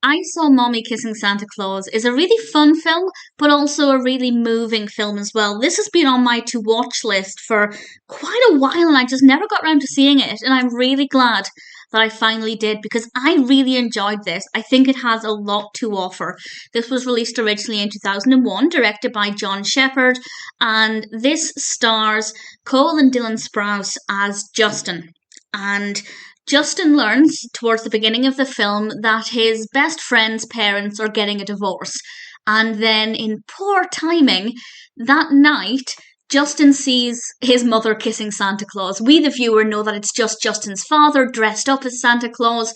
I Saw Mommy Kissing Santa Claus is a really fun film, but also a really moving film as well. This has been on my to watch list for quite a while and I just never got around to seeing it. And I'm really glad that I finally did because I really enjoyed this. I think it has a lot to offer. This was released originally in 2001, directed by John Shepphird, and this stars Cole and Dylan Sprouse as Justin. And Justin learns towards the beginning of the film that his best friend's parents are getting a divorce. And then, in poor timing, that night, Justin sees his mother kissing Santa Claus. We, the viewer, know that it's just Justin's father dressed up as Santa Claus,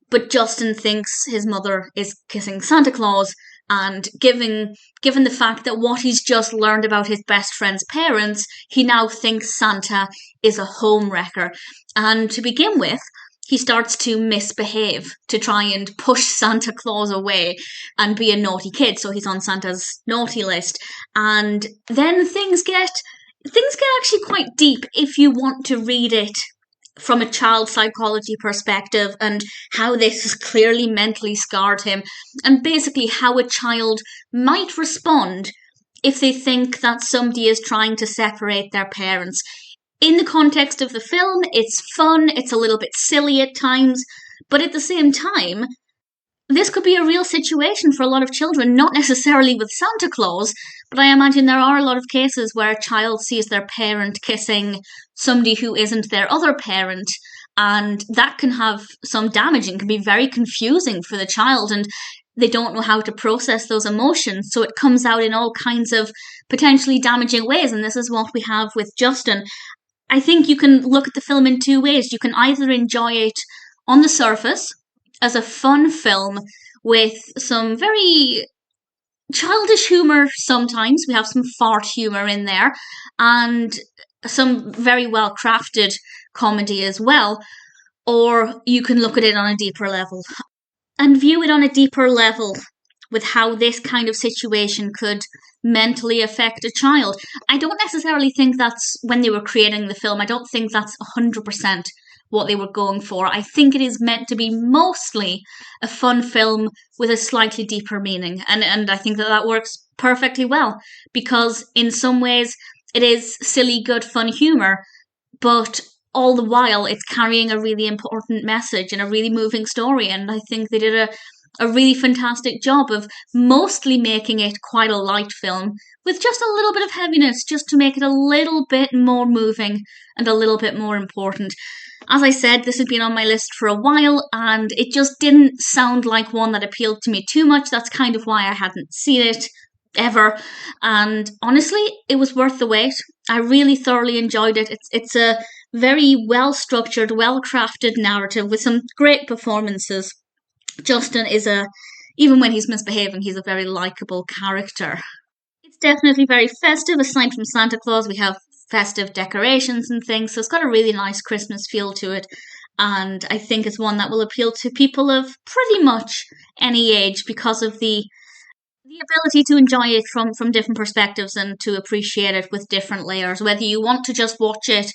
but Justin thinks his mother is kissing Santa Claus. And given the fact that what he's just learned about his best friend's parents, he now thinks Santa is a homewrecker. And to begin with, he starts to misbehave to try and push Santa Claus away and be a naughty kid. So he's on Santa's naughty list. And then things get actually quite deep if you want to read it from a child psychology perspective and how this has clearly mentally scarred him and basically how a child might respond if they think that somebody is trying to separate their parents. In the context of the film, it's fun, it's a little bit silly at times, but at the same time, this could be a real situation for a lot of children, not necessarily with Santa Claus, but I imagine there are a lot of cases where a child sees their parent kissing somebody who isn't their other parent, and that can have some damage and can be very confusing for the child, and they don't know how to process those emotions, so it comes out in all kinds of potentially damaging ways, and this is what we have with Justin. I think you can look at the film in two ways. You can either enjoy it on the surface as a fun film with some very childish humour sometimes. We have some fart humour in there and some very well crafted comedy as well. Or you can look at it on a deeper level and view it on a deeper level with how this kind of situation could mentally affect a child. I don't necessarily think that's when they were creating the film. I don't think that's 100% what they were going for. I think it is meant to be mostly a fun film with a slightly deeper meaning. And I think that works perfectly well because in some ways it is silly, good, fun humour, but all the while it's carrying a really important message and a really moving story. And I think they did a really fantastic job of mostly making it quite a light film with just a little bit of heaviness, just to make it a little bit more moving and a little bit more important. As I said, this had been on my list for a while and it just didn't sound like one that appealed to me too much. That's kind of why I hadn't seen it ever. And honestly, it was worth the wait. I really thoroughly enjoyed it. It's a very well-structured, well-crafted narrative with some great performances. Justin even when he's misbehaving, he's a very likeable character. It's definitely very festive. Aside from Santa Claus, we have festive decorations and things, so it's got a really nice Christmas feel to it. And I think it's one that will appeal to people of pretty much any age because of the ability to enjoy it from different perspectives and to appreciate it with different layers. Whether you want to just watch it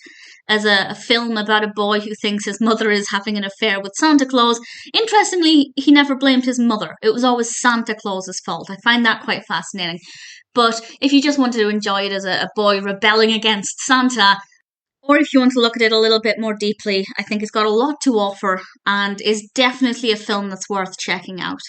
as a film about a boy who thinks his mother is having an affair with Santa Claus. Interestingly, he never blamed his mother. It was always Santa Claus's fault. I find that quite fascinating. But if you just wanted to enjoy it as a boy rebelling against Santa, or if you want to look at it a little bit more deeply, I think it's got a lot to offer and is definitely a film that's worth checking out.